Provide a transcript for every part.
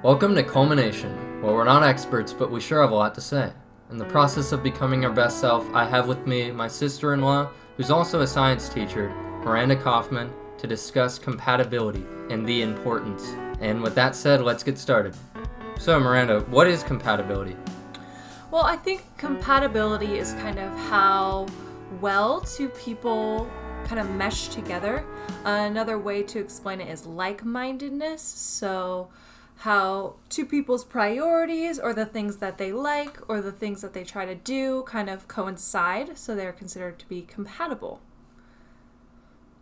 Welcome to Culmination, where we're not experts, but we sure have a lot to say. In the process of becoming our best self, I have with me my sister-in-law, who's also a science teacher, Miranda Kaufman, to discuss compatibility and the importance. And with that said, let's get started. So Miranda, what is compatibility? Well, I think compatibility is kind of how well two people kind of mesh together. Another way to explain it is like-mindedness. So how two people's priorities or the things that they like or the things that they try to do kind of coincide, so they're considered to be compatible.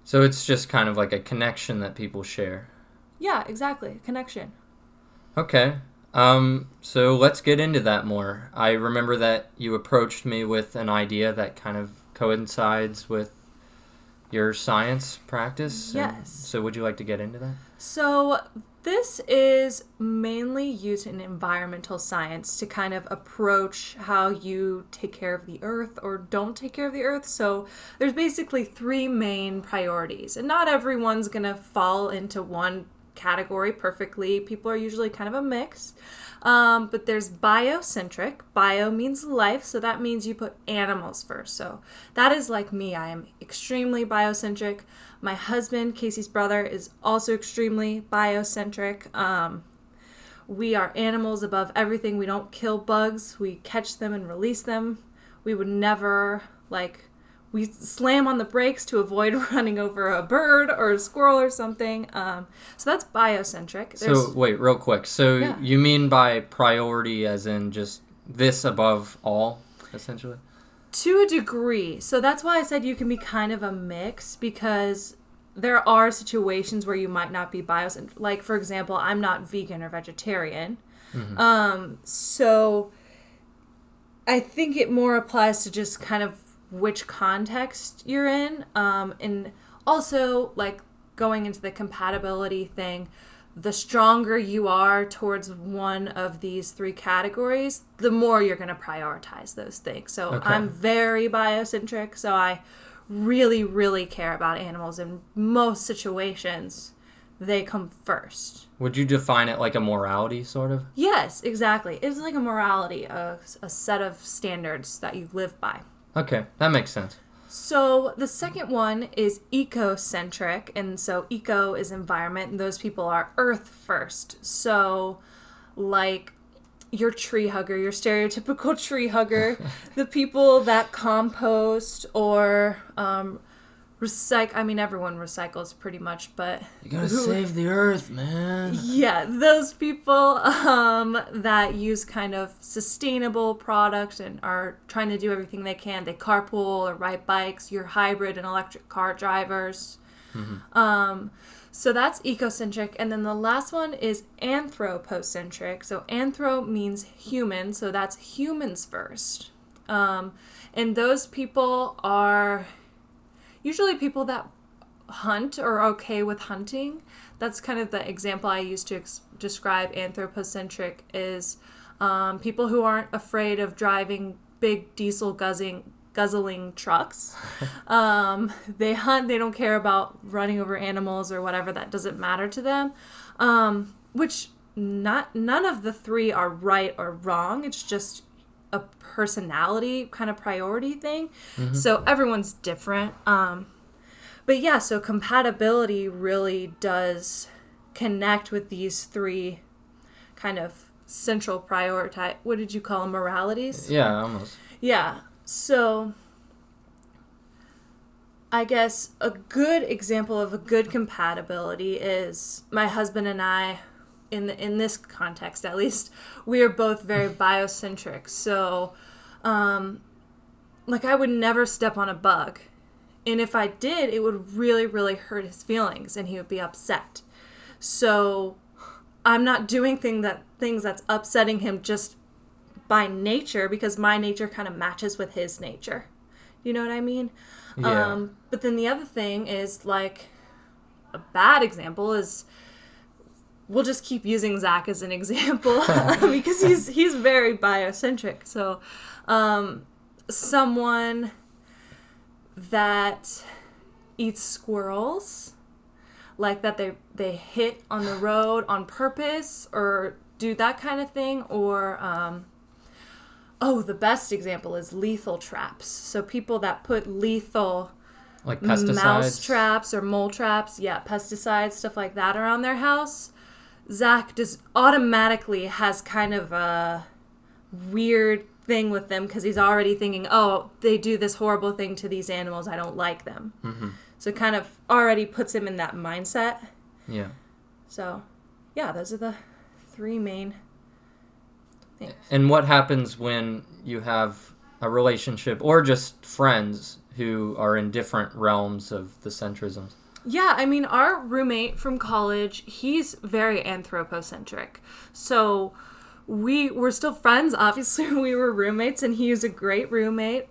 So it's just kind of like a connection that people share. Yeah, exactly. Connection. Okay. So let's get into that more. I remember that you approached me with an idea that kind of coincides with your science practice. Yes. So would you like to get into that? So this is mainly used in environmental science to kind of approach how you take care of the earth or don't take care of the earth. So there's basically three main priorities, and not everyone's going to fall into one category perfectly. People are usually kind of a mix. But there's biocentric. Bio means life, so that means you put animals first. So that is like me. I am extremely biocentric. My husband, Casey's brother, is also extremely biocentric. We are animals above everything. We don't kill bugs. We catch them and release them. We would never, we slam on the brakes to avoid running over a bird or a squirrel or something. So that's biocentric. So wait, real quick. So Yeah. You mean by priority as in just this above all, essentially? To a degree. So that's why I said you can be kind of a mix, because there are situations where you might not be biocentric. Like, for example, I'm not vegan or vegetarian. Mm-hmm. So I think it more applies to just kind of which context you're in. And also, like, going into the compatibility thing, the stronger you are towards one of these three categories, the more you're going to prioritize those things. So Okay. I'm very biocentric, so I really, really care about animals. In most situations, they come first. Would you define it like a morality, sort of? Yes, exactly. It's like a morality, a set of standards that you live by. Okay, that makes sense. So the second one is ecocentric, and so eco is environment, and those people are earth first. So, like your tree hugger, your stereotypical tree hugger, the people that compost or recycle. I mean, everyone recycles pretty much, but You gotta save the earth, man. yeah, those people that use kind of sustainable products and are trying to do everything they can. They carpool or ride bikes. Your hybrid and electric car drivers. Mm-hmm. So that's ecocentric. And then the last one is anthropocentric. So anthro means human, so that's humans first. And those people are usually people that hunt or are okay with hunting. That's kind of the example I use to describe anthropocentric is people who aren't afraid of driving big diesel guzzling trucks. They hunt. They don't care about running over animals or whatever. That doesn't matter to them. Which none of the three are right or wrong. It's just a personality kind of priority thing. Mm-hmm. So everyone's different. But yeah, so compatibility really does connect with these three kind of central what did you call them, moralities? Yeah, almost. Yeah. So I guess a good example of a good compatibility is my husband and I, in this context at least, we are both very biocentric. So I would never step on a bug. And if I did, it would really, really hurt his feelings and he would be upset. So I'm not doing things that's upsetting him just by nature, because my nature kind of matches with his nature. You know what I mean? Yeah. But then the other thing is, like, a bad example is, we'll just keep using Zach as an example because he's very biocentric. So someone that eats squirrels, like that they hit on the road on purpose, or do that kind of thing, or the best example is lethal traps. So people that put lethal, like pesticides, mouse traps or mole traps, pesticides, stuff like that around their house. Zach just automatically has kind of a weird thing with them because he's already thinking, oh, they do this horrible thing to these animals, I don't like them. Mm-hmm. So it kind of already puts him in that mindset. Yeah. So, yeah, those are the three main things. And what happens when you have a relationship or just friends who are in different realms of the centrisms? Yeah, I mean, our roommate from college, he's very anthropocentric. So we're still friends. Obviously, we were roommates, and he was a great roommate.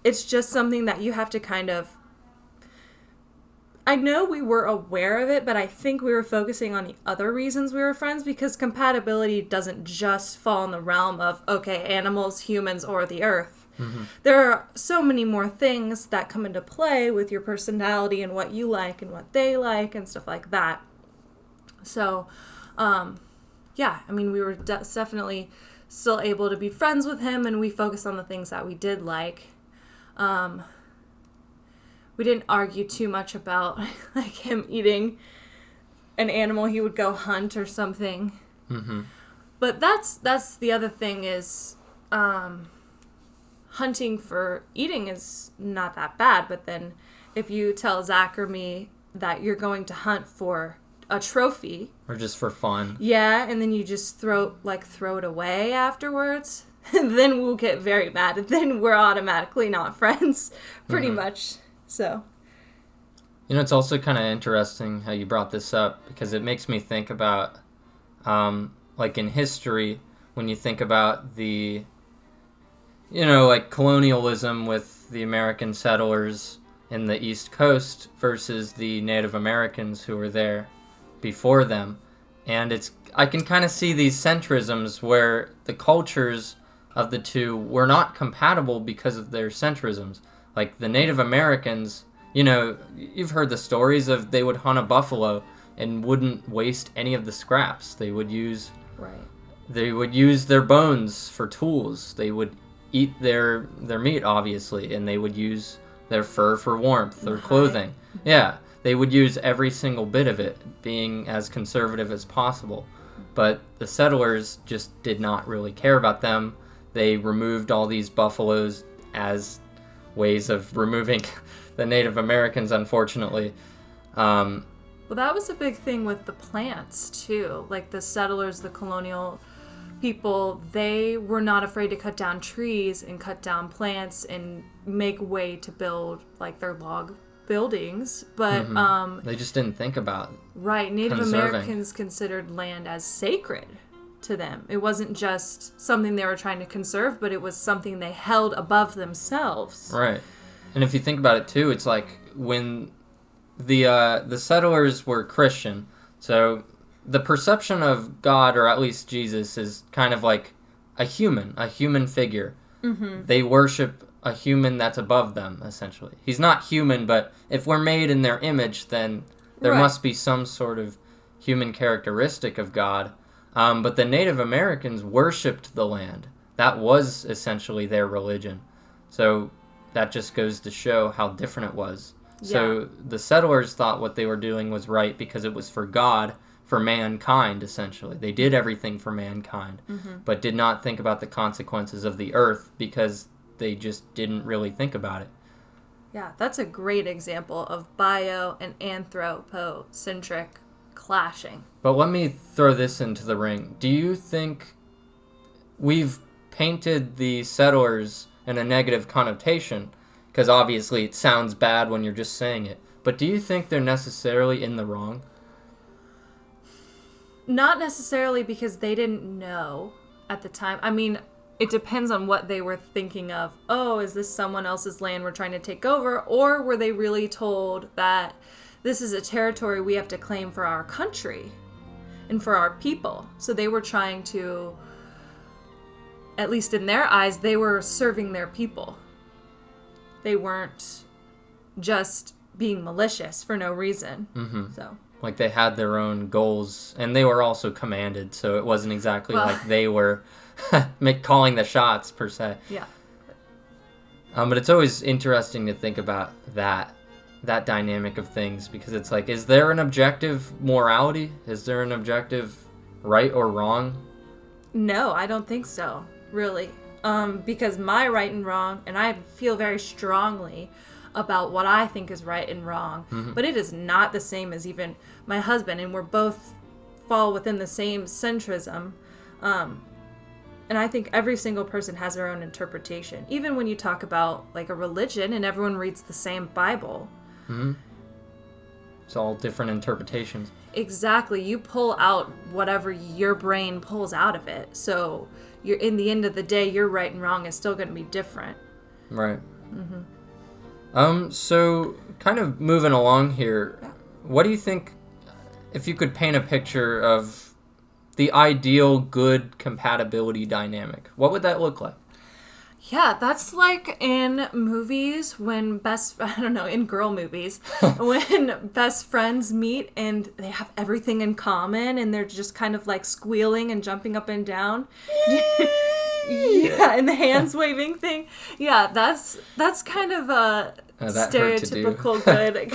It's just something that you have to kind of... I know we were aware of it, but I think we were focusing on the other reasons we were friends, because compatibility doesn't just fall in the realm of, okay, animals, humans, or the earth. Mm-hmm. There are so many more things that come into play with your personality and what you like and what they like and stuff like that. So, yeah, I mean, we were definitely still able to be friends with him, and we focused on the things that we did like. We didn't argue too much about like him eating an animal he would go hunt or something. Mm-hmm. But that's the other thing is, hunting for eating is not that bad. But then if you tell Zach or me that you're going to hunt for a trophy, or just for fun, and then you just throw it away afterwards, then we'll get very mad, and then we're automatically not friends, pretty much. So, it's also kind of interesting how you brought this up, because it makes me think about, like in history, when you think about the, like colonialism with the American settlers in the East Coast versus the Native Americans who were there before them. And I can kind of see these centrisms where the cultures of the two were not compatible because of their centrisms. Like the Native Americans, you've heard the stories of they would hunt a buffalo and wouldn't waste any of the scraps. They would use their bones for tools. They would eat their meat, obviously, and they would use their fur for warmth or clothing. Yeah, they would use every single bit of it, being as conservative as possible. But the settlers just did not really care about them. They removed all these buffaloes as ways of removing the Native Americans, unfortunately. Well, that was a big thing with the plants, too. Like the settlers, the colonial people, they were not afraid to cut down trees and cut down plants and make way to build, like, their log buildings. But, they just didn't think about Native conserving. Americans considered land as sacred to them. It wasn't just something they were trying to conserve, but it was something they held above themselves. Right. And if you think about it too, it's like when the settlers were Christian, so the perception of God, or at least Jesus, is kind of like a human figure. Mm-hmm. They worship a human that's above them, essentially. He's not human, but if we're made in their image, then there must be some sort of human characteristic of God. But the Native Americans worshipped the land. That was essentially their religion. So that just goes to show how different it was. Yeah. So the settlers thought what they were doing was right because it was for God, for mankind, essentially. They did everything for mankind, but did not think about the consequences of the earth because they just didn't really think about it. Yeah, that's a great example of bio and anthropocentric clashing. But let me throw this into the ring. Do you think we've painted the settlers in a negative connotation? Because obviously it sounds bad when you're just saying it. But do you think they're necessarily in the wrong? Not necessarily, because they didn't know at the time. I mean, it depends on what they were thinking of. Oh, is this someone else's land we're trying to take over? Or were they really told that this is a territory we have to claim for our country and for our people? So they were trying to, at least in their eyes, they were serving their people. They weren't just being malicious for no reason. Mm-hmm. So like they had their own goals, and they were also commanded, so it wasn't exactly like they were calling the shots per se. Yeah. But it's always interesting to think about that dynamic of things, because it's like, is there an objective morality? Is there an objective right or wrong? No, I don't think so, really. Because my right and wrong, and I feel very strongly about what I think is right and wrong, but it is not the same as even my husband, and we're both fall within the same centrism. And I think every single person has their own interpretation. Even when you talk about like a religion and everyone reads the same Bible. Mm-hmm. It's all different interpretations. Exactly. You pull out whatever your brain pulls out of it. So you're, in the end of the day, your right and wrong is still going to be different. Right. So kind of moving along here, what do you think, if you could paint a picture of the ideal good compatibility dynamic, what would that look like? Yeah, that's like in movies when in girl movies, when best friends meet and they have everything in common and they're just kind of like squealing and jumping up and down. Yeah, and the hands waving thing. Yeah, that's kind of a stereotypical good.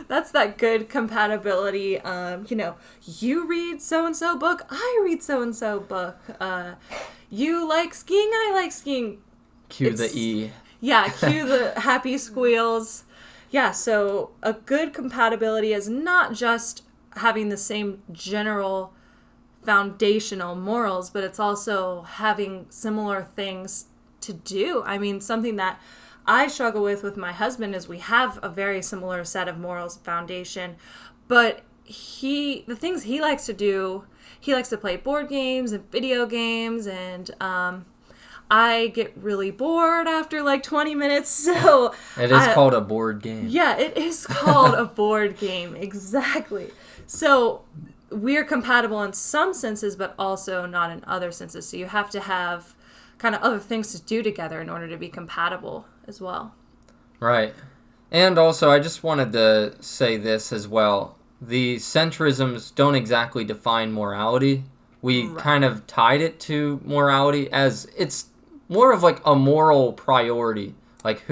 That's that good compatibility. You read so-and-so book, I read so-and-so book. You like skiing, I like skiing. Cue the E. Yeah, cue the happy squeals. Yeah, so a good compatibility is not just having the same general foundational morals, but it's also having similar things to do. I mean, something that I struggle with my husband is we have a very similar set of morals foundation, but the things he likes to do, he likes to play board games and video games, and I get really bored after like 20 minutes, so... It is called a board game. Yeah, it is called a board game, exactly. So we're compatible in some senses, but also not in other senses, so you have to have kind of other things to do together in order to be compatible as well. Right. And also, I just wanted to say this as well. The centrisms don't exactly define morality. We kind of tied it to morality as it's more of like a moral priority. Like,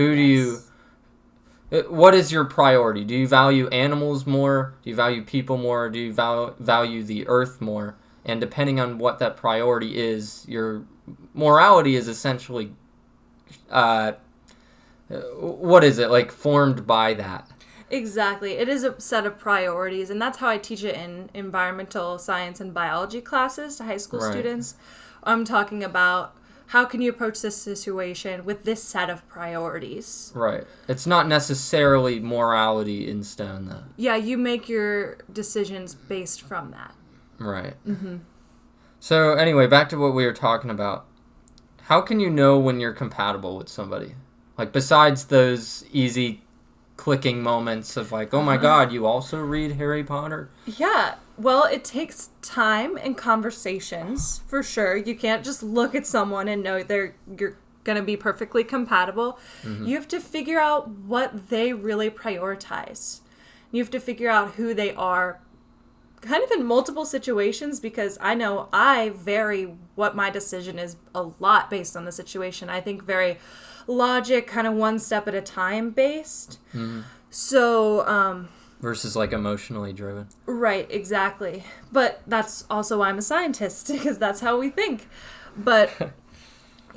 what is your priority? Do you value animals more? Do you value people more? Do you value the earth more? And depending on what that priority is, your morality is essentially, what is it, like formed by that? Exactly. It is a set of priorities, and that's how I teach it in environmental science and biology classes to high school students. I'm talking about how can you approach this situation with this set of priorities. Right. It's not necessarily morality in stone, though. Yeah, you make your decisions based from that. Right. Mm-hmm. So anyway, back to what we were talking about. How can you know when you're compatible with somebody? Like, besides those easy clicking moments of like, oh my god, you also read Harry Potter? Yeah, well, it takes time and conversations, for sure. You can't just look at someone and know you're going to be perfectly compatible. Mm-hmm. You have to figure out what they really prioritize. You have to figure out who they are kind of in multiple situations, because I know I vary what my decision is a lot based on the situation. I think very logic, kind of one step at a time based. Mm-hmm. So, versus like emotionally driven. Right, exactly. But that's also why I'm a scientist, because that's how we think. But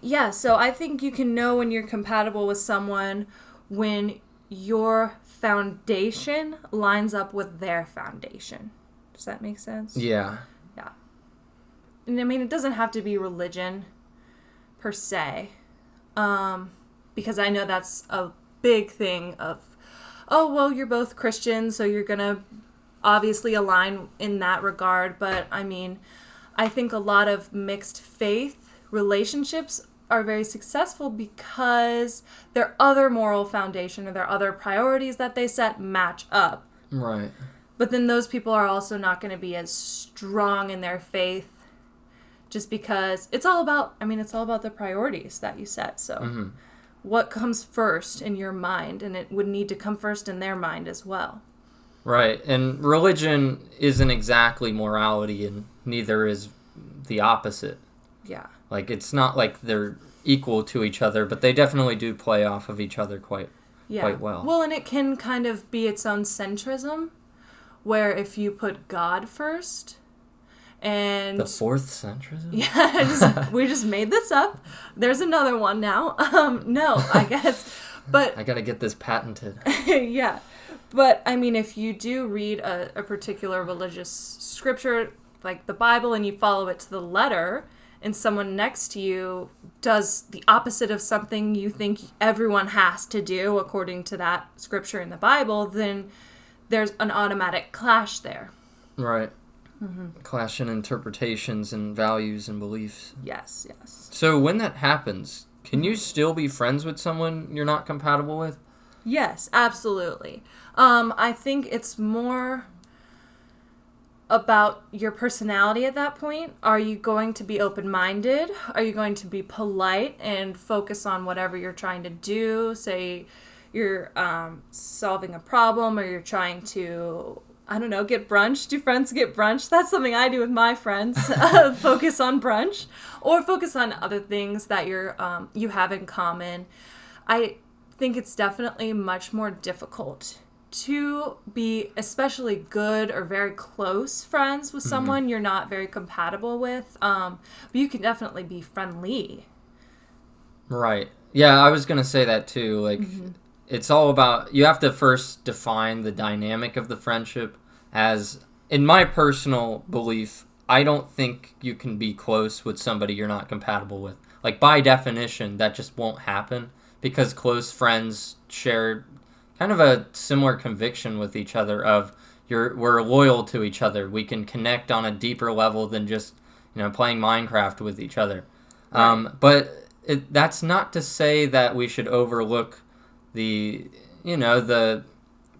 yeah, so I think you can know when you're compatible with someone when your foundation lines up with their foundation. Does that make sense? Yeah. Yeah. And I mean, it doesn't have to be religion per se. Because I know that's a big thing of, oh, well, you're both Christians, so you're going to obviously align in that regard. But I mean, I think a lot of mixed faith relationships are very successful because their other moral foundation or their other priorities that they set match up. Right. But then those people are also not going to be as strong in their faith just because it's all about the priorities that you set. So what comes first in your mind, and it would need to come first in their mind as well. Right, and religion isn't exactly morality, and neither is the opposite. Yeah. Like, it's not like they're equal to each other, but they definitely do play off of each other quite well. Well, and it can kind of be its own centrism, where if you put God first, and the fourth centrism? Yeah, we just made this up. There's another one now. No, I guess. But I gotta get this patented. Yeah. But, I mean, if you do read a particular religious scripture, like the Bible, and you follow it to the letter, and someone next to you does the opposite of something you think everyone has to do according to that scripture in the Bible, then there's an automatic clash there. Right. Mm-hmm. Clash in interpretations and values and beliefs. Yes. So when that happens, can you still be friends with someone you're not compatible with? Yes, absolutely. I think it's more about your personality at that point. Are you going to be open-minded? Are you going to be polite and focus on whatever you're trying to do? Say you're solving a problem, or you're trying to, I don't know, get brunch. Do friends get brunch? That's something I do with my friends. Focus on brunch, or focus on other things that you have in common. I think it's definitely much more difficult to be especially good or very close friends with someone you're not very compatible with. But you can definitely be friendly. Right. Yeah, I was going to say that too. Like, it's all about, you have to first define the dynamic of the friendship as, in my personal belief, I don't think you can be close with somebody you're not compatible with. Like, by definition, that just won't happen, because close friends share kind of a similar conviction with each other of we're loyal to each other. We can connect on a deeper level than just, playing Minecraft with each other. Right. But that's not to say that we should overlook the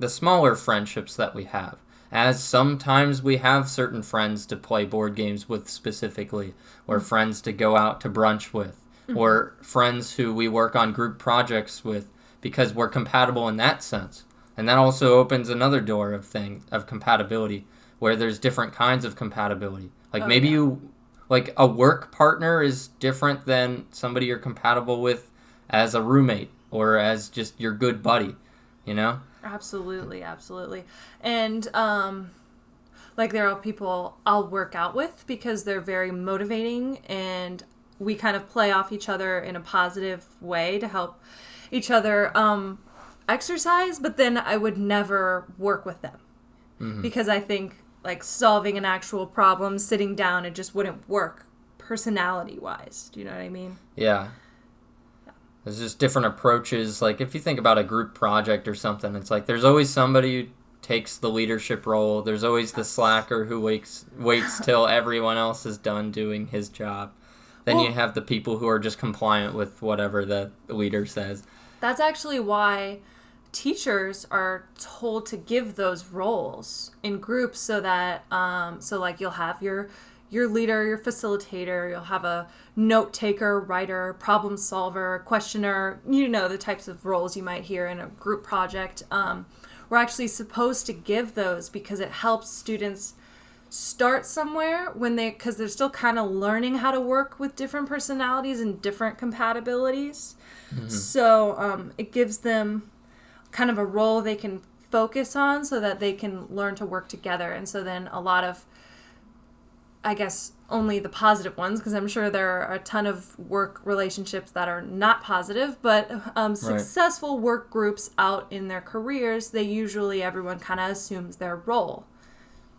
smaller friendships that we have. As sometimes we have certain friends to play board games with specifically, or friends to go out to brunch with, or friends who we work on group projects with, because we're compatible in that sense. And that also opens another door of compatibility, where there's different kinds of compatibility. Like like a work partner is different than somebody you're compatible with as a roommate or as just your good buddy, Absolutely. And like there are people I'll work out with because they're very motivating, and we kind of play off each other in a positive way to help each other exercise, but then I would never work with them because I think like solving an actual problem, sitting down, it just wouldn't work personality wise. Do you know what I mean? Yeah. There's just different approaches. Like if you think about a group project or something, it's like there's always somebody who takes the leadership role. There's always the slacker who waits till everyone else is done doing his job. Then you have the people who are just compliant with whatever the leader says. That's actually why teachers are told to give those roles in groups, so that like you'll have your leader, your facilitator, you'll have a note taker, writer, problem solver, questioner, the types of roles you might hear in a group project. We're actually supposed to give those because it helps students start somewhere because they're still kind of learning how to work with different personalities and different compatibilities. So it gives them kind of a role they can focus on so that they can learn to work together. And so then a lot of, I guess, only the positive ones, because I'm sure there are a ton of work relationships that are not positive, but successful work groups out in their careers, everyone kind of assumes their role.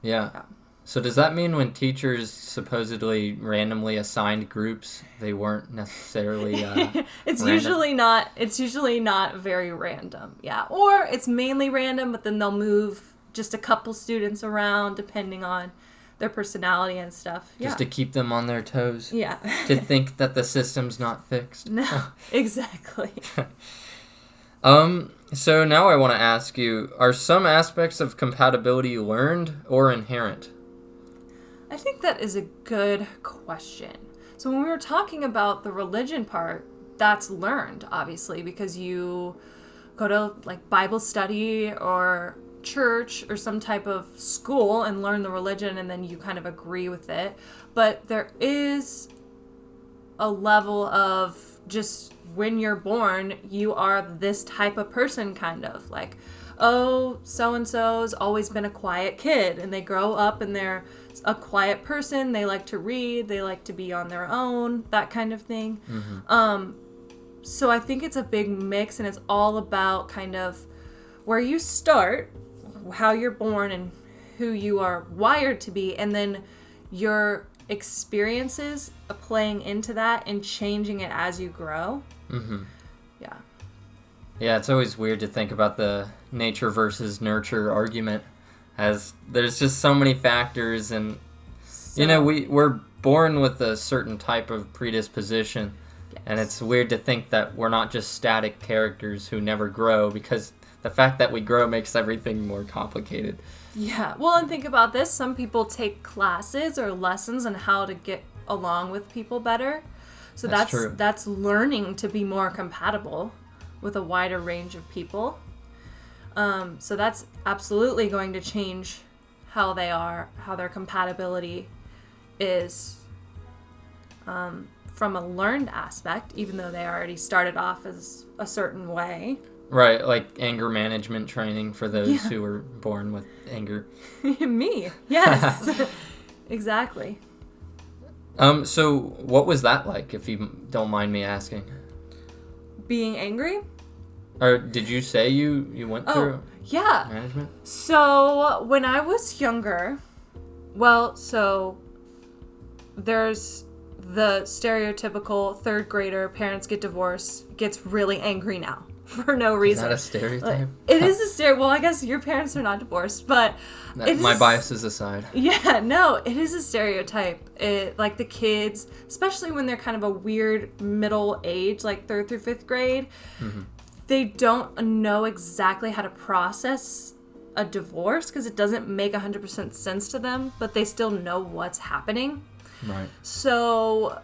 Yeah. So does that mean when teachers supposedly randomly assigned groups, they weren't necessarily It's usually not very random. Yeah. Or it's mainly random, but then they'll move just a couple students around depending on their personality and stuff. Just to keep them on their toes. Yeah. To think that the system's not fixed. No, exactly. So now I want to ask you, are some aspects of compatibility learned or inherent? I think that is a good question. So when we were talking about the religion part, that's learned, obviously, because you go to like Bible study or church or some type of school and learn the religion, and then you kind of agree with it. But there is a level of just when you're born, you are this type of person, kind of like, oh, so-and-so's always been a quiet kid, and they grow up and they're a quiet person. They like to read, they like to be on their own, that kind of thing. So I think it's a big mix, and it's all about kind of where you start, how you're born, and who you are wired to be, and then your experiences playing into that and changing it as you grow. Yeah, it's always weird to think about the nature versus nurture argument, as there's just so many factors, and we're born with a certain type of predisposition. Yes. And it's weird to think that we're not just static characters who never grow, because the fact that we grow makes everything more complicated. Yeah, well, and think about this. Some people take classes or lessons on how to get along with people better. So that's true. That's learning to be more compatible with a wider range of people. So that's absolutely going to change how they are, how their compatibility is from a learned aspect, even though they already started off as a certain way. Right, like anger management training for those who were born with anger. Me, yes. Exactly. So what was that like, if you don't mind me asking? Being angry? Or did you say you went through management? So when I was younger, there's the stereotypical third grader, parents get divorced, gets really angry now for no reason. Is that a stereotype? It is a stereotype. Well, I guess your parents are not divorced, but... My biases aside. Yeah, no, it is a stereotype. Like the kids, especially when they're kind of a weird middle age, like 3rd through 5th grade, they don't know exactly how to process a divorce because it doesn't make 100% sense to them, but they still know what's happening. Right. So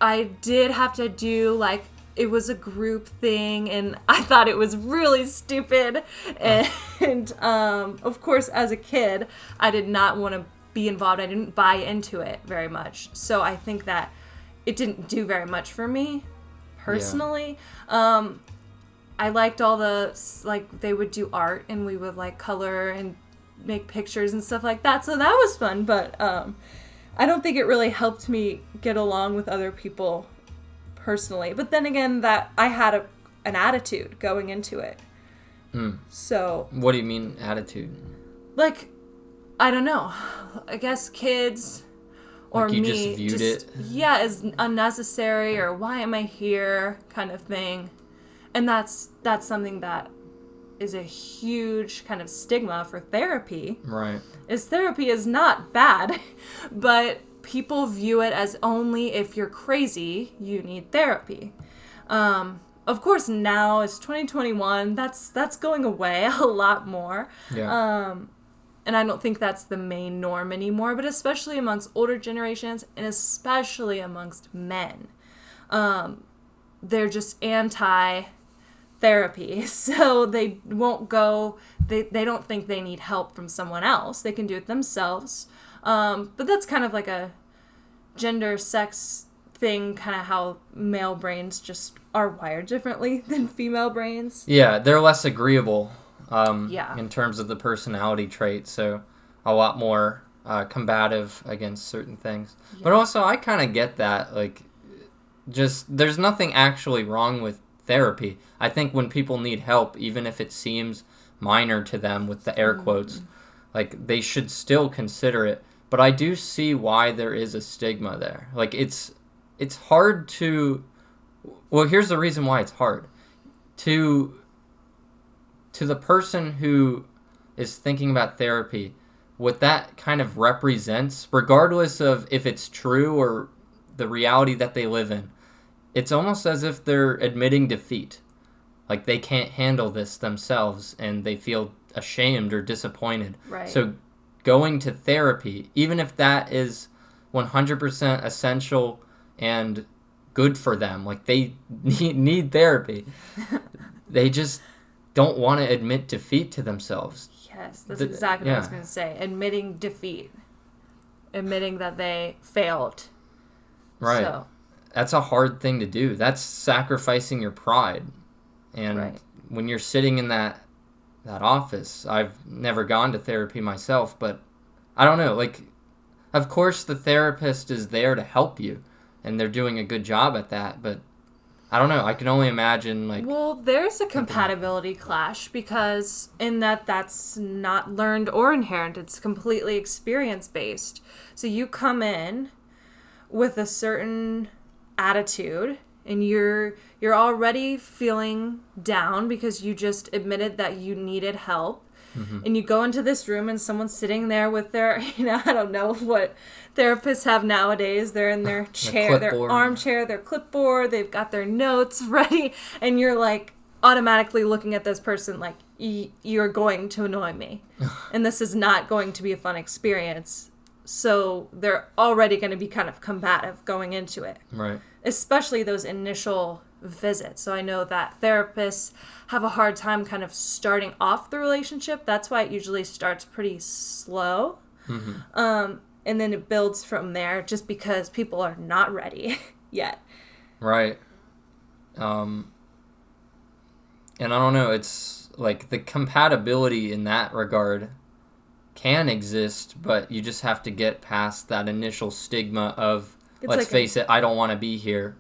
I did have to do, like, it was a group thing, and I thought it was really stupid. And of course, as a kid, I did not want to be involved. I didn't buy into it very much. So I think that it didn't do very much for me, personally. Yeah. I liked all the, like, they would do art, and we would, like, color and make pictures and stuff like that. So that was fun, but I don't think it really helped me get along with other people personally. But then again, that I had an attitude going into it. So what do you mean attitude? Like, I don't know. I guess kids or like you me just viewed it. Yeah, as unnecessary, or why am I here kind of thing. And that's something that is a huge kind of stigma for therapy. Right. Therapy is not bad, but people view it as only if you're crazy, you need therapy. Of course, now it's 2021. That's going away a lot more. Yeah. And I don't think that's the main norm anymore, but especially amongst older generations, and especially amongst men. They're just anti-therapy, so they won't go, they don't think they need help from someone else. They can do it themselves. But that's kind of like a gender, sex thing, kind of how male brains just are wired differently than female brains. Yeah, they're less agreeable in terms of the personality trait, so a lot more combative against certain things. Yeah. But also, I kind of get that, like, just, there's nothing actually wrong with therapy. I think when people need help, even if it seems minor to them with the air quotes, like, they should still consider it. But I do see why there is a stigma there. Like, it's hard to... Well, here's the reason why it's hard. To the person who is thinking about therapy, what that kind of represents, regardless of if it's true or the reality that they live in, it's almost as if they're admitting defeat. Like, they can't handle this themselves, and they feel ashamed or disappointed. Right. So going to therapy, even if that is 100% essential and good for them. Like, they need therapy. They just don't want to admit defeat to themselves. Yes, that's exactly what I was going to say. Admitting defeat. Admitting that they failed. Right. So. That's a hard thing to do. That's sacrificing your pride. And when you're sitting in that office, I've never gone to therapy myself, but I don't know. Like, of course the therapist is there to help you, and they're doing a good job at that, but I don't know. I can only imagine, like... Well, there's a compatibility clash because in that's not learned or inherent. It's completely experience-based. So you come in with a certain attitude and you're already feeling down because you just admitted that you needed help. Mm-hmm. And you go into this room and someone's sitting there with their, I don't know what therapists have nowadays. They're in their chair, their armchair, their clipboard. They've got their notes ready. And you're like automatically looking at this person like, you're going to annoy me. And this is not going to be a fun experience. So they're already going to be kind of combative going into it. Right. Especially those initial visits. So I know that therapists have a hard time kind of starting off the relationship. That's why it usually starts pretty slow. Mm-hmm. And then it builds from there just because people are not ready yet. Right. And I don't know, it's like the compatibility in that regard can exist, but you just have to get past that initial stigma of, let's face it, I don't want to be here.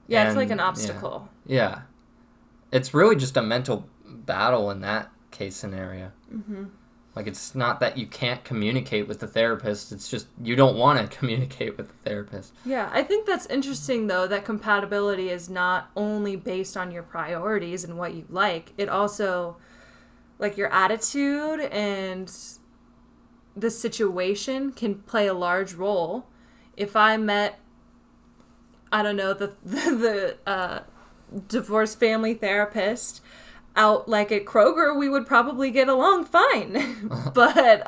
Yeah, and it's like an obstacle. Yeah. It's really just a mental battle in that case scenario. Mm-hmm. Like, it's not that you can't communicate with the therapist. It's just you don't want to communicate with the therapist. Yeah, I think that's interesting, though, that compatibility is not only based on your priorities and what you like. It also, like, your attitude and the situation can play a large role. If I met, I don't know, the divorced family therapist out like at Kroger, we would probably get along fine. But,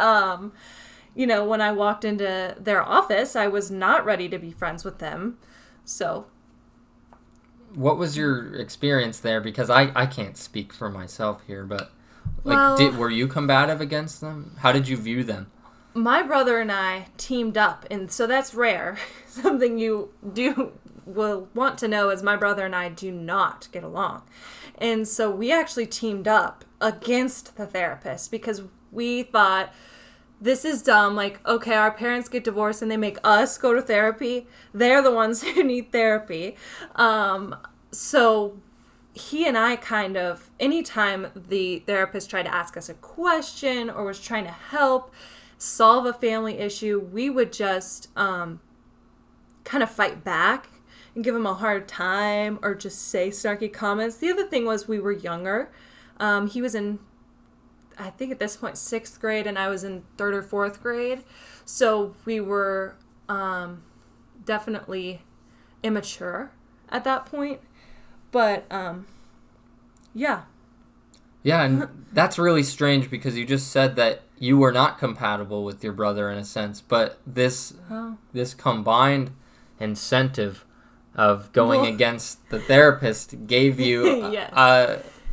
when I walked into their office, I was not ready to be friends with them. So. What was your experience there? Because I can't speak for myself here, but were you combative against them? How did you view them? My brother and I teamed up, and so that's rare. Something you will want to know is my brother and I do not get along. And so we actually teamed up against the therapist because we thought, this is dumb. Like, okay, our parents get divorced and they make us go to therapy. They're the ones who need therapy. So he and I kind of, anytime the therapist tried to ask us a question or was trying to help solve a family issue, we would just kind of fight back and give him a hard time or just say snarky comments. The other thing was we were younger. He was in, I think at this point, 6th grade, and I was in 3rd or 4th grade. So we were definitely immature at that point. But, yeah. Yeah, and that's really strange because you just said that you were not compatible with your brother in a sense, but this combined incentive of going against the therapist gave you yes.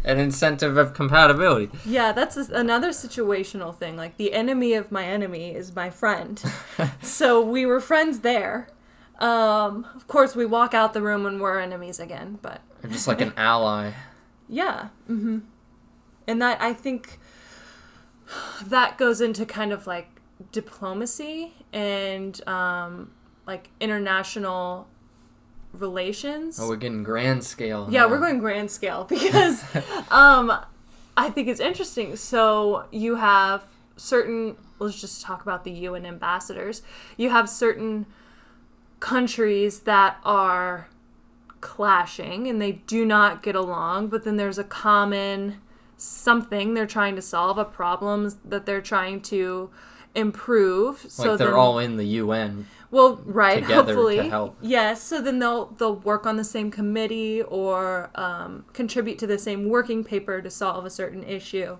An incentive of compatibility. Yeah, that's another situational thing. Like, the enemy of my enemy is my friend. So we were friends there. Of course, we walk out the room and we're enemies again, but... Or just like an ally. Yeah. Mm-hmm. And that, I think, that goes into kind of like diplomacy and like international relations. Oh, we're getting grand scale. Yeah, we're going grand scale because I think it's interesting. So you have certain, let's just talk about the UN ambassadors. You have certain countries that are clashing and they do not get along, but then there's a common something they're trying to solve, a problem that they're trying to improve. Like they're all in the UN. Well, right, together hopefully. To help. Yes, so then they'll work on the same committee or contribute to the same working paper to solve a certain issue.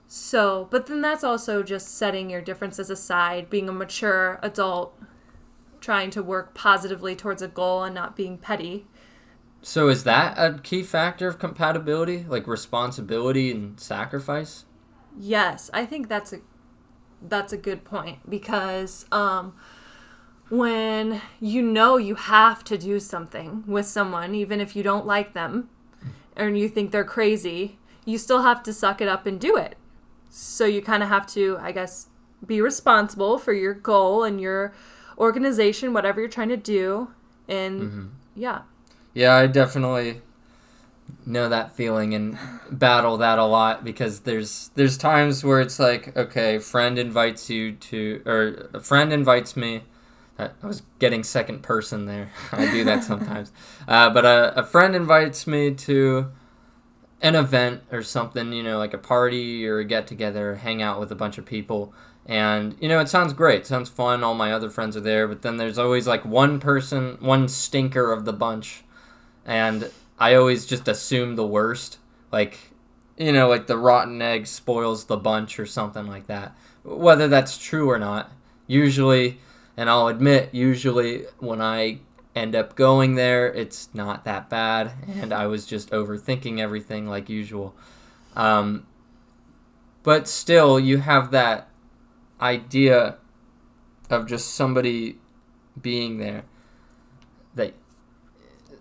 So, but then that's also just setting your differences aside, being a mature adult trying to work positively towards a goal and not being petty. So is that a key factor of compatibility, like responsibility and sacrifice? Yes, I think that's a good point, because when you have to do something with someone, even if you don't like them or you think they're crazy, you still have to suck it up and do it. So you kind of have to, I guess, be responsible for your goal and your organization, whatever you're trying to do. And yeah. Yeah, I definitely know that feeling and battle that a lot, because there's times where it's like, okay, a friend invites me. I was getting second person there. I do that sometimes. But a friend invites me to an event or something, like a party or a get-together, hang out with a bunch of people. And, it sounds great. It sounds fun. All my other friends are there. But then there's always like one person, one stinker of the bunch. And I always just assume the worst. Like, like the rotten egg spoils the bunch or something like that. Whether that's true or not. Usually, and I'll admit, when I end up going there, it's not that bad. And I was just overthinking everything like usual. But still, you have that idea of just somebody being there.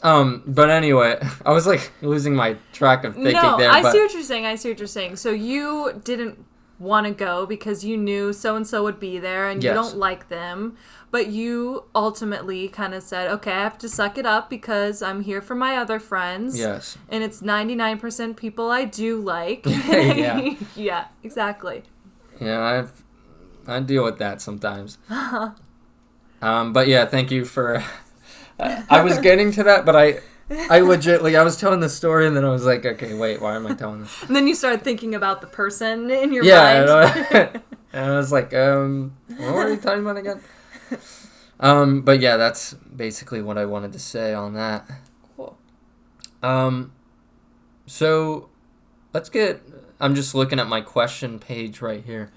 But anyway, I was like losing my track of thinking there. I see what you're saying. So you didn't want to go because you knew so-and-so would be there and you don't like them. But you ultimately kind of said, okay, I have to suck it up because I'm here for my other friends. Yes. And it's 99% people I do like. Yeah. Yeah, exactly. Yeah, I deal with that sometimes. But yeah, thank you for... I was getting to that, but I legitly, I was telling the story and then I was like, okay, wait, why am I telling this? And then you started thinking about the person in your mind. Yeah, and I was like, what were you talking about again? But yeah, that's basically what I wanted to say on that. Cool. So I'm just looking at my question page right here.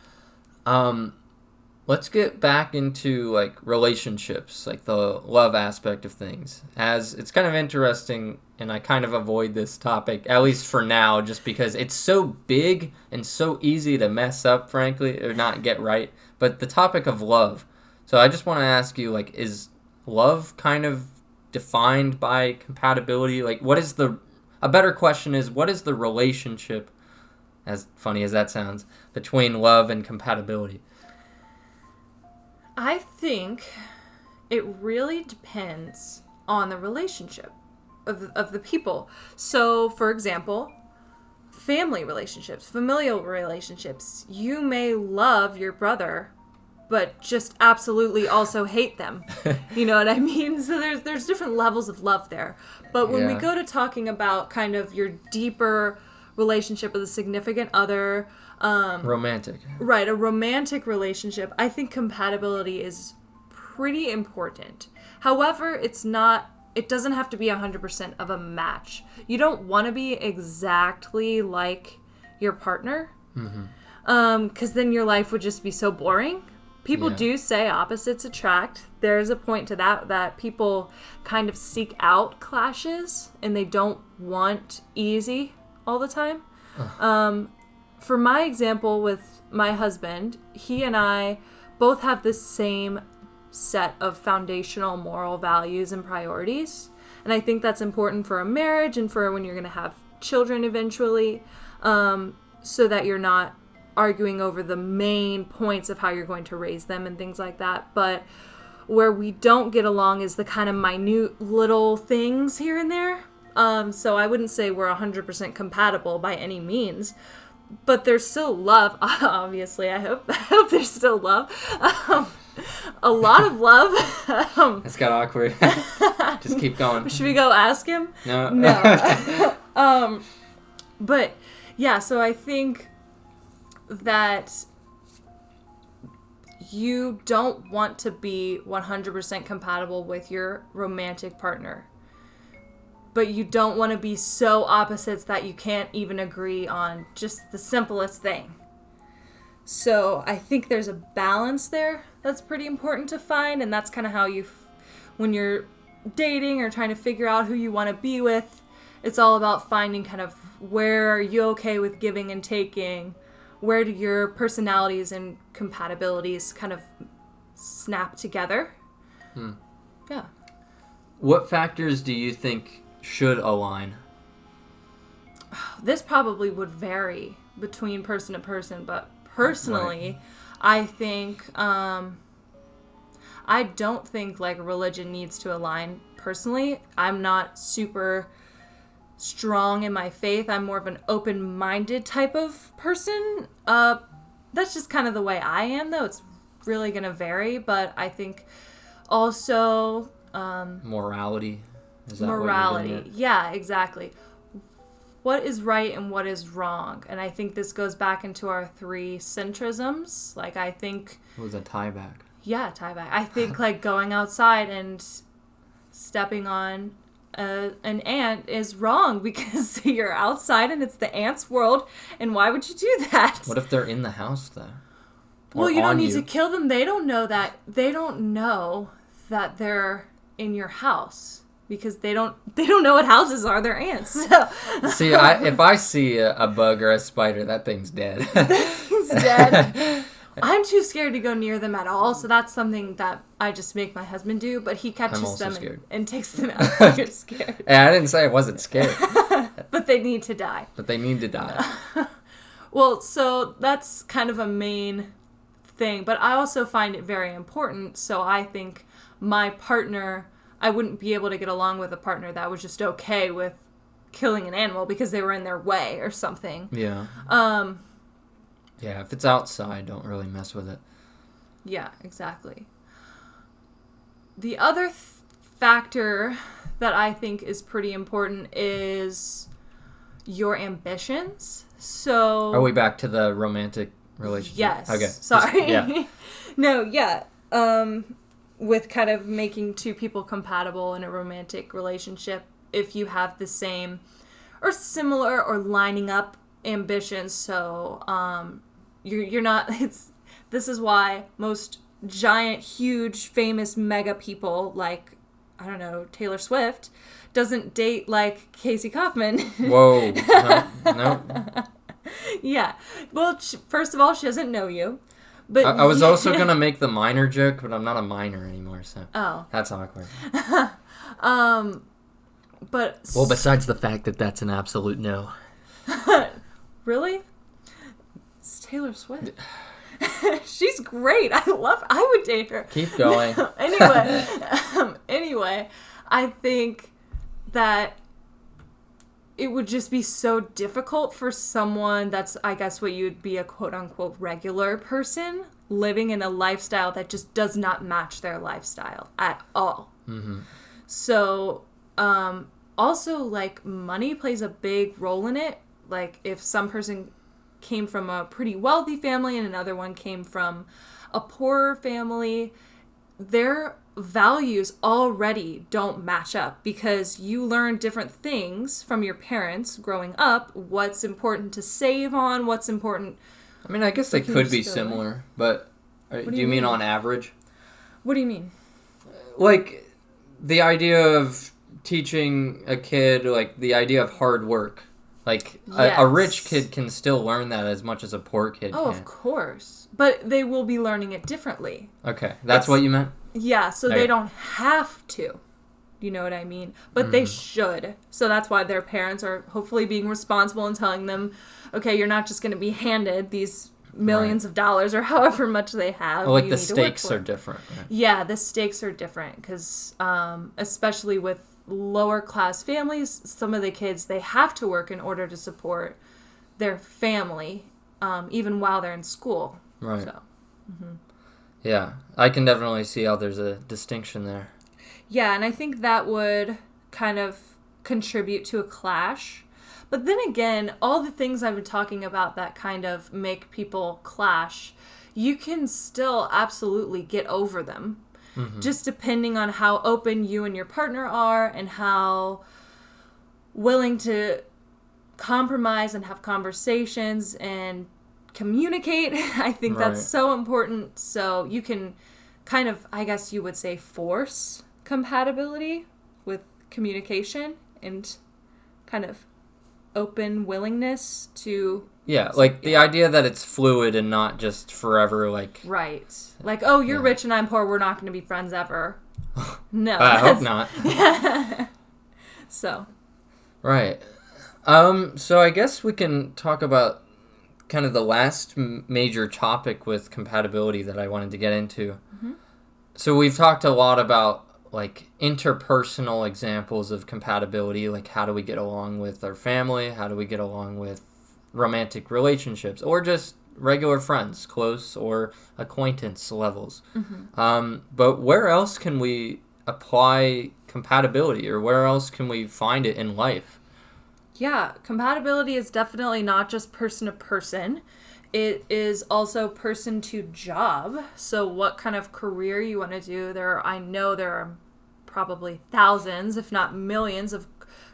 Let's get back into like relationships, like the love aspect of things. As it's kind of interesting, and I kind of avoid this topic, at least for now, just because it's so big and so easy to mess up, frankly, or not get right. But the topic of love. So I just want to ask you, like, is love kind of defined by compatibility? Like, a better question is, what is the relationship, as funny as that sounds, between love and compatibility? I think it really depends on the relationship of the people. So, for example, family relationships, familial relationships, you may love your brother, but just absolutely also hate them. You know what I mean? So there's different levels of love there. But when we go to talking about kind of your deeper relationship with a significant other... romantic. Right, a romantic relationship. I think compatibility is pretty important. However, it doesn't have to be 100% of a match. You don't want to be exactly like your partner. Because then your life would just be so boring. People do say opposites attract. There's a point to that people kind of seek out clashes and they don't want easy all the time. For my example with my husband, he and I both have the same set of foundational moral values and priorities. And I think that's important for a marriage and for when you're going to have children eventually, so that you're not arguing over the main points of how you're going to raise them and things like that. But where we don't get along is the kind of minute little things here and there. So I wouldn't say we're 100% compatible by any means. But there's still love, obviously. I hope there's still love. A lot of love. It's got awkward. Just keep going. Should we go ask him? No. But, yeah, so I think that you don't want to be 100% compatible with your romantic partner. But you don't want to be so opposites that you can't even agree on just the simplest thing. So I think there's a balance there that's pretty important to find, and that's kind of how when you're dating or trying to figure out who you want to be with, it's all about finding kind of where are you okay with giving and taking, where do your personalities and compatibilities kind of snap together. Yeah. What factors do you think should align? This probably would vary between person to person, but personally, I think I don't think like religion needs to align. Personally, I'm not super strong in my faith. I'm more of an open-minded type of person. That's just kind of the way I am, though. It's really gonna vary, but I think also Morality. Is that morality. What you're doing? Yeah, exactly. What is right and what is wrong? And I think this goes back into our 3 centrisms. Like, I think... It was a tie back. Yeah, tie back. I think, like, going outside and stepping on an ant is wrong because you're outside and it's the ant's world, and why would you do that? What if they're in the house, though? Well, you don't need to kill them. They don't know that. They don't know that they're in your house. Because they don't know what houses are. They're ants. So. See, if I see a bug or a spider, that thing's dead. That thing's dead. I'm too scared to go near them at all, so that's something that I just make my husband do. But he catches them and takes them out. You're scared. Yeah, I didn't say I wasn't scared. But they need to die. But they need to die. Well, so that's kind of a main thing. But I also find it very important. So I think my partner... I wouldn't be able to get along with a partner that was just okay with killing an animal because they were in their way or something. Yeah. Yeah, if it's outside, don't really mess with it. Yeah, exactly. The other factor that I think is pretty important is your ambitions. So... Are we back to the romantic relationship? Yes. Okay. Sorry. Yeah. No, yeah. With kind of making 2 people compatible in a romantic relationship, if you have the same or similar or lining up ambitions, so you're not. This is why most giant, huge, famous, mega people like, I don't know, Taylor Swift doesn't date like Casey Kaufman. Whoa! No. Yeah. Well, first of all, she doesn't know you. But I was also going to make the minor joke, but I'm not a minor anymore, so that's awkward. But... Well, besides the fact that that's an absolute no. Really? It's Taylor Swift. She's great. I would date her. Keep going. Anyway, I think that it would just be so difficult for someone that's, I guess, what you would be a quote-unquote regular person living in a lifestyle that just does not match their lifestyle at all. Mm-hmm. So, also, like, money plays a big role in it. Like, if some person came from a pretty wealthy family and another one came from a poorer family, their values already don't match up because you learn different things from your parents growing up. What's important to save on, what's important. I mean, I guess they could be similar, but do you mean on average? What do you mean? Like, the idea of teaching a kid, like, the idea of hard work. Like, yes. a rich kid can still learn that as much as a poor kid can. Oh, of course. But they will be learning it differently. Okay, that's what you meant? Yeah, so they don't have to. You know what I mean? But they should. So that's why their parents are hopefully being responsible and telling them, okay, you're not just going to be handed these millions of dollars or however much they have. Well, like the stakes are different. Right? Yeah, the stakes are different because especially with lower class families, some of the kids, they have to work in order to support their family even while they're in school. Right. So, yeah, I can definitely see how there's a distinction there. Yeah, and I think that would kind of contribute to a clash. But then again, all the things I've been talking about that kind of make people clash, you can still absolutely get over them. Just depending on how open you and your partner are and how willing to compromise and have conversations and communicate. I think Right. that's so important. So you can kind of, I guess you would say, force compatibility with communication and kind of open willingness to... Yeah, like the idea that it's fluid and not just forever, like... Right. Like, oh, you're rich and I'm poor, we're not going to be friends ever. No. I hope not. So. Right. So I guess we can talk about kind of the last major topic with compatibility that I wanted to get into. Mm-hmm. So we've talked a lot about like interpersonal examples of compatibility, like how do we get along with our family, how do we get along with romantic relationships, or just regular friends, close or acquaintance levels. Mm-hmm. But where else can we apply compatibility, or where else can we find it in life? Yeah, compatibility is definitely not just person to person. It is also person to job. So what kind of career you want to do. I know there are probably thousands, if not millions, of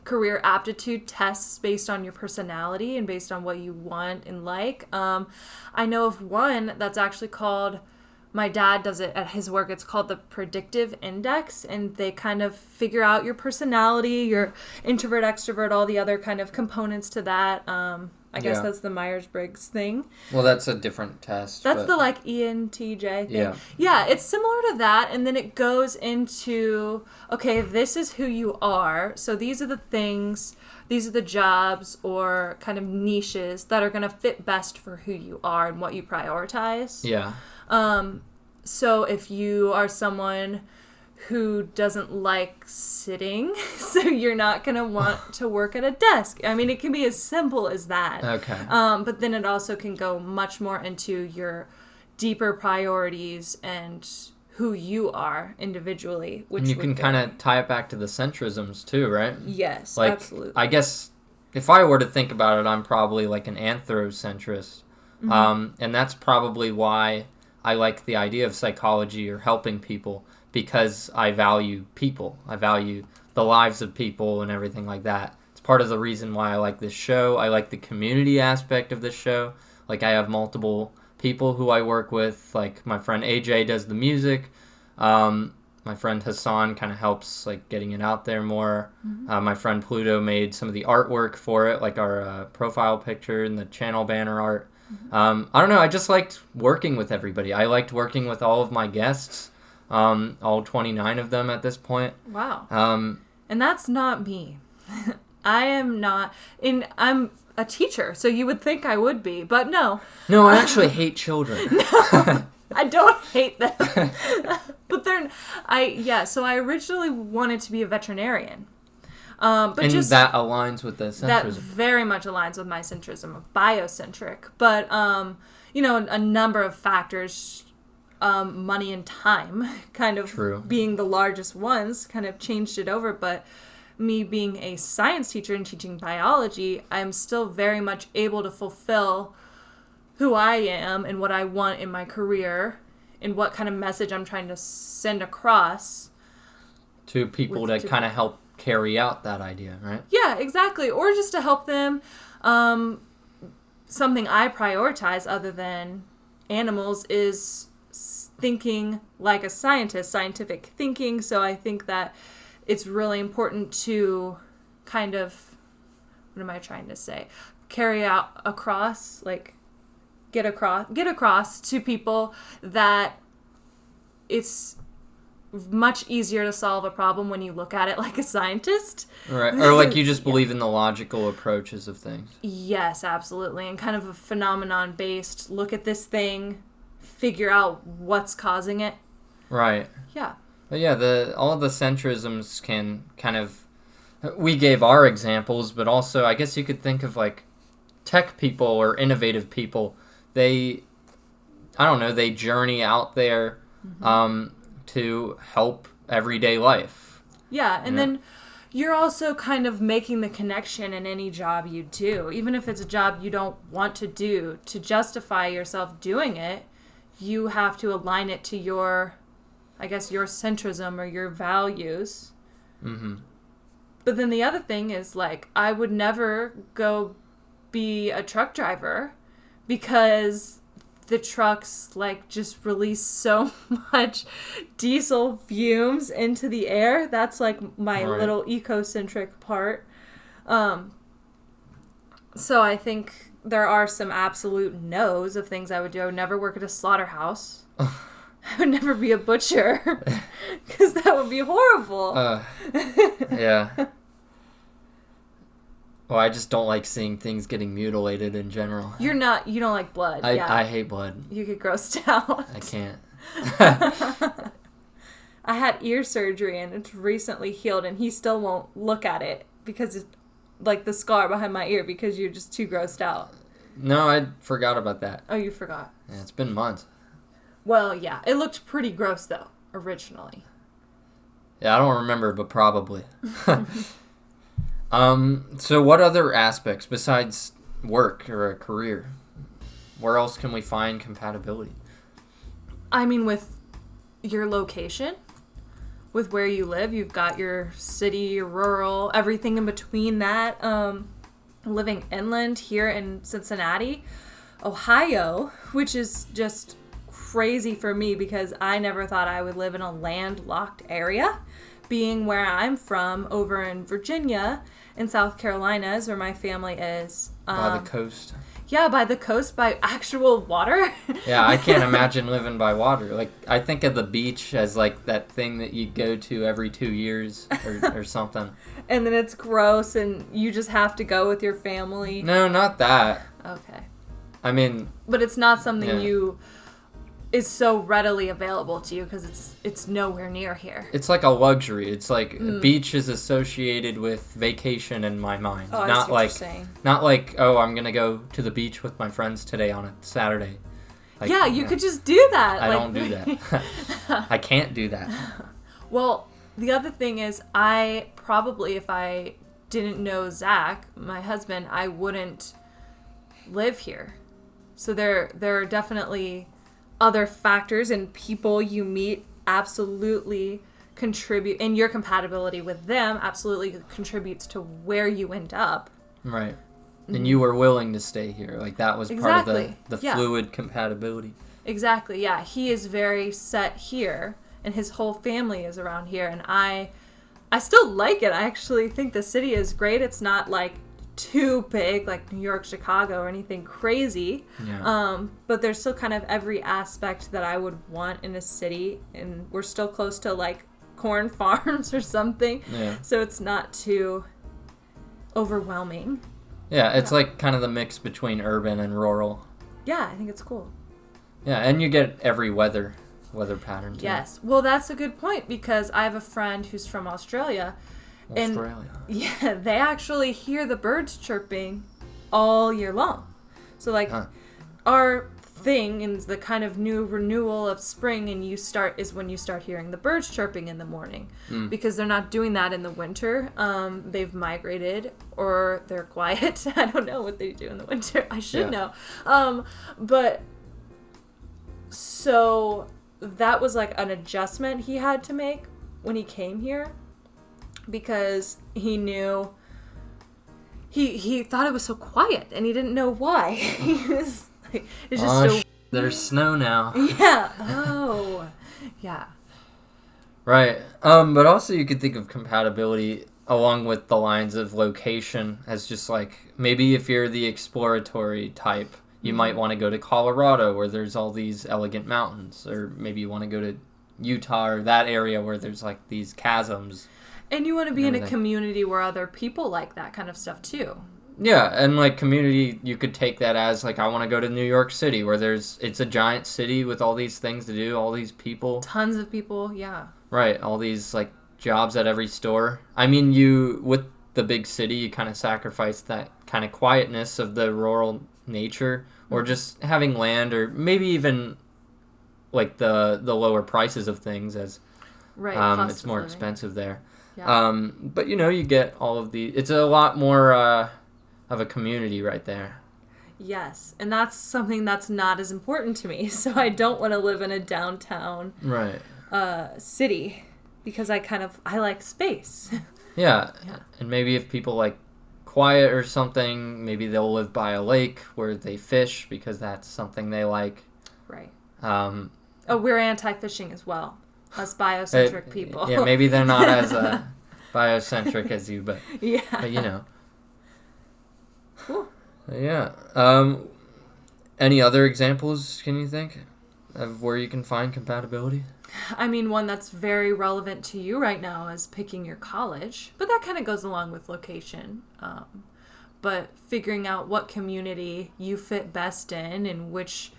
career aptitude tests based on your personality and based on what you want and like. I know of one that's actually called, my dad does it at his work, it's called the Predictive Index, and they kind of figure out your personality, your introvert, extrovert, all the other kind of components to that. I guess that's the Myers-Briggs thing. Well, that's a different test. That's the like ENTJ thing. Yeah. Yeah, it's similar to that, and then it goes into, okay, this is who you are, so these are the things, these are the jobs or kind of niches that are going to fit best for who you are and what you prioritize. Yeah. So if you are someone who doesn't like sitting, so you're not going to want to work at a desk. I mean, it can be as simple as that. Okay. But then it also can go much more into your deeper priorities and who you are individually. Which and you can kind of tie it back to the centrisms too, right? Yes, like, absolutely. I guess if I were to think about it, I'm probably like an anthropocentrist. Mm-hmm. And that's probably why I like the idea of psychology or helping people, because I value people. I value the lives of people and everything like that. It's part of the reason why I like this show. I like the community aspect of this show. Like, I have multiple people who I work with. Like, my friend AJ does the music. My friend Hassan kind of helps, like, getting it out there more. Mm-hmm. My friend Pluto made some of the artwork for it, like our profile picture and the channel banner art. Mm-hmm. I don't know. I just liked working with everybody. I liked working with all of my guests. All 29 of them at this point. Wow. And that's not me. I am not. I'm a teacher, so you would think I would be, but no. No, I actually hate children. No, I don't hate them. But so I originally wanted to be a veterinarian. But and just that aligns with the centrism. That very much aligns with my centrism of biocentric. But, a number of factors, money and time kind of True. being the largest ones kind of changed it over. But me being a science teacher and teaching biology, I'm still very much able to fulfill who I am and what I want in my career and what kind of message I'm trying to send across. To people to kind of help carry out that idea, right? Yeah, exactly. Or just to help them. Something I prioritize other than animals is thinking like a scientist, scientific thinking. So I think that it's really important to kind of, what am I trying to say? Carry out across, like get across to people that it's much easier to solve a problem when you look at it like a scientist. Right. Or like you just believe in the logical approaches of things. Yes, absolutely. And kind of a phenomenon-based, look at this thing, figure out what's causing it. Right. Yeah. But yeah, all the centrisms can kind of... We gave our examples, but also I guess you could think of like tech people or innovative people. They journey out there to help everyday life. Yeah, and then you're also kind of making the connection in any job you do. Even if it's a job you don't want to do, to justify yourself doing it, you have to align it to your centrism or your values. Mm-hmm. But then the other thing is, like, I would never go be a truck driver because the trucks like just release so much diesel fumes into the air. That's like my little ecocentric part. So I think there are some absolute no's of things I would do. I would never work at a slaughterhouse. I would never be a butcher because that would be horrible. Yeah. Well, I just don't like seeing things getting mutilated in general. You don't like blood. I hate blood. You get grossed out. I can't. I had ear surgery and it's recently healed, and he still won't look at it because it's like the scar behind my ear because you're just too grossed out. No, I forgot about that. Oh, you forgot. Yeah, it's been months. Well, yeah. It looked pretty gross, though, originally. Yeah, I don't remember, but probably. So what other aspects besides work or a career? Where else can we find compatibility? I mean, with your location, with where you live, you've got your city, your rural, everything in between that. Living inland here in Cincinnati, Ohio, which is just crazy for me because I never thought I would live in a landlocked area. Being where I'm from, over in Virginia and South Carolina is where my family is. By the coast. Yeah, by the coast, by actual water. Yeah, I can't imagine living by water. Like, I think of the beach as like that thing that you go to every 2 years or something. And then it's gross and you just have to go with your family. No, not that. Okay. I mean... But it's not something is so readily available to you because it's nowhere near here. It's like a luxury. It's like beach is associated with vacation in my mind. Oh, not I see what you're saying. Not like, oh, I'm gonna go to the beach with my friends today on a Saturday. Like, yeah, you could just do that. I don't do that. I can't do that. Well, the other thing is I probably, if I didn't know Zach, my husband, I wouldn't live here. So there are definitely other factors and people you meet absolutely contribute, and your compatibility with them absolutely contributes to where you end up. Right. And you were willing to stay here. Like, that was part of the fluid compatibility. Exactly, yeah. He is very set here, and his whole family is around here, and I still like it. I actually think the city is great. It's not, like, too big, like New York, Chicago, or anything crazy. Yeah. But there's still kind of every aspect that I would want in a city, and we're still close to, like, corn farms or something. Yeah. So it's not too overwhelming. Yeah, it's like kind of the mix between urban and rural. Yeah, I think it's cool. Yeah, and you get every weather pattern too. Yes. Well, that's a good point because I have a friend who's from Australia. Australia. And yeah, they actually hear the birds chirping all year long. So like our thing in the kind of new renewal of spring and is when you start hearing the birds chirping in the morning because they're not doing that in the winter. They've migrated or they're quiet. I don't know what they do in the winter. I should know. But so that was like an adjustment he had to make when he came here because he knew he thought it was so quiet and he didn't know why. He was like, it's just so there's snow now. Yeah. Oh. Yeah. Right. But also you could think of compatibility along with the lines of location as just like maybe if you're the exploratory type, you might want to go to Colorado where there's all these elegant mountains, or maybe you want to go to Utah or that area where there's like these chasms. And you want to be in a community where other people like that kind of stuff too. Yeah, and like community, you could take that as like I want to go to New York City where it's a giant city with all these things to do, all these people. Tons of people, yeah. Right, all these like jobs at every store. I mean, with the big city, you kind of sacrifice that kind of quietness of the rural nature or just having land or maybe even like the lower prices of things as it's more expensive there. Yeah. But you get all of it's a lot more of a community right there. Yes, and that's something that's not as important to me. So I don't want to live in a downtown city because I like space. Yeah, and maybe if people like quiet or something. Maybe they'll live by a lake where they fish because that's something they like. Right. Oh, we're anti-fishing as well. Us biocentric people. Yeah, maybe they're not as biocentric as you, but yeah. But you know. Cool. Yeah. Any other examples can you think of where you can find compatibility? I mean, one that's very relevant to you right now is picking your college, but that kind of goes along with location. But figuring out what community you fit best in and which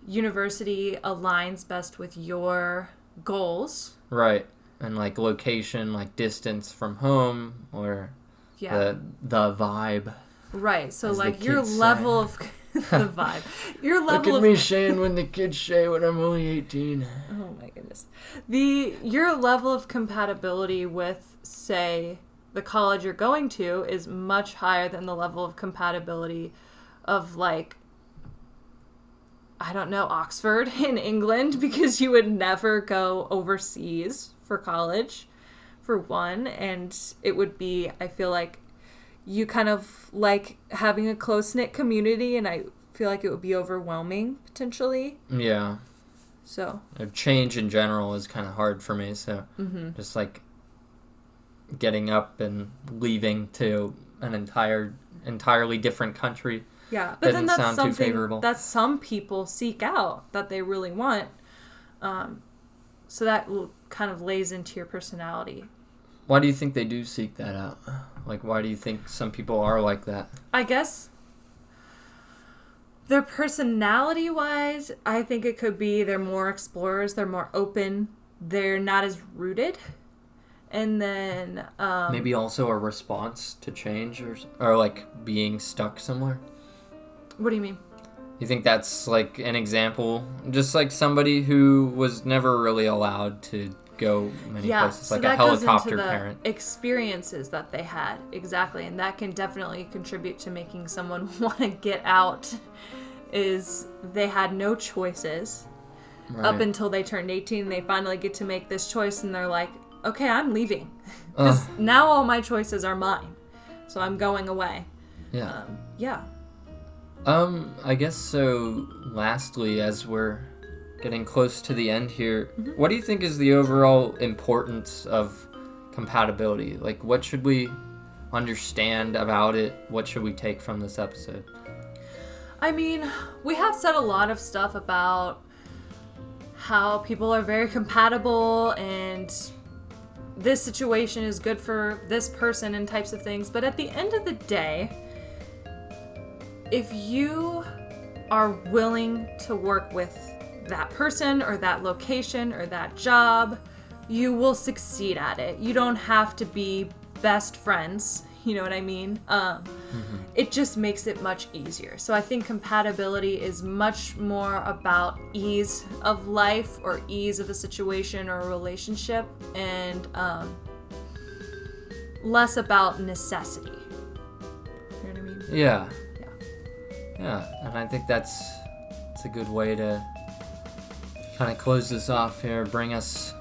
university aligns best with your goals. Right. And like location, like distance from home, or the vibe. Right. So like your level of the vibe. Your level Look at me saying when the kids say when I'm only 18. Oh my goodness. Your level of compatibility with, say, the college you're going to is much higher than the level of compatibility of, like, I don't know, Oxford in England, because you would never go overseas for college, for one, and it would be, I feel like, you kind of like having a close-knit community, and I feel like it would be overwhelming, potentially. Yeah. So. Change in general is kind of hard for me, so just like getting up and leaving to an entirely different country. Yeah, but then that's sound too favorable. That some people seek out, that they really want. So that kind of lays into your personality. Why do you think they do seek that out? Like, why do you think some people are like that? I guess their personality-wise, I think it could be they're more explorers, they're more open, they're not as rooted. And then... maybe also a response to change or like being stuck somewhere? What do you mean? You think that's like an example? Just like somebody who was never really allowed to go many places, like a helicopter parent. Experiences that they had, exactly, and that can definitely contribute to making someone want to get out. Is they had no choices up until they turned 18, and they finally get to make this choice, and they're like, okay, I'm leaving, because now all my choices are mine, so I'm going away. Yeah. I guess so. Lastly, as we're getting close to the end here, what do you think is the overall importance of compatibility? Like, what should we understand about it? What should we take from this episode? I mean, we have said a lot of stuff about how people are very compatible and this situation is good for this person and types of things, but at the end of the day, if you are willing to work with that person or that location or that job, you will succeed at it. You don't have to be best friends, you know what I mean? It just makes it much easier. So I think compatibility is much more about ease of life or ease of a situation or a relationship, and less about necessity. You know what I mean? Yeah, and I think it's a good way to kind of close this off here, bring us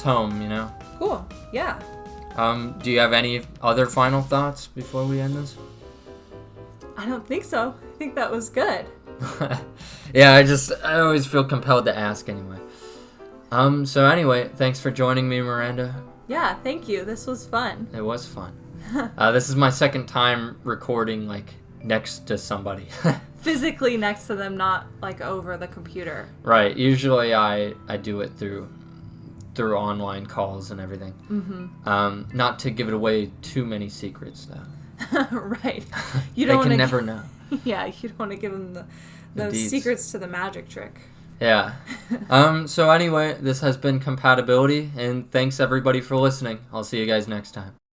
home, you know? Cool, yeah. Do you have any other final thoughts before we end this? I don't think so. I think that was good. Yeah, I always feel compelled to ask anyway. So anyway, thanks for joining me, Miranda. Yeah, thank you. This was fun. It was fun. This is my second time recording, like, next to somebody. Physically next to them, not like over the computer. Right. Usually I do it through online calls and everything. Not to give it away too many secrets, though. Right. You don't. They can never know. Yeah, you don't want to give them the secrets to the magic trick. Yeah. So anyway, this has been Compatibility, and thanks everybody for listening. I'll see you guys next time.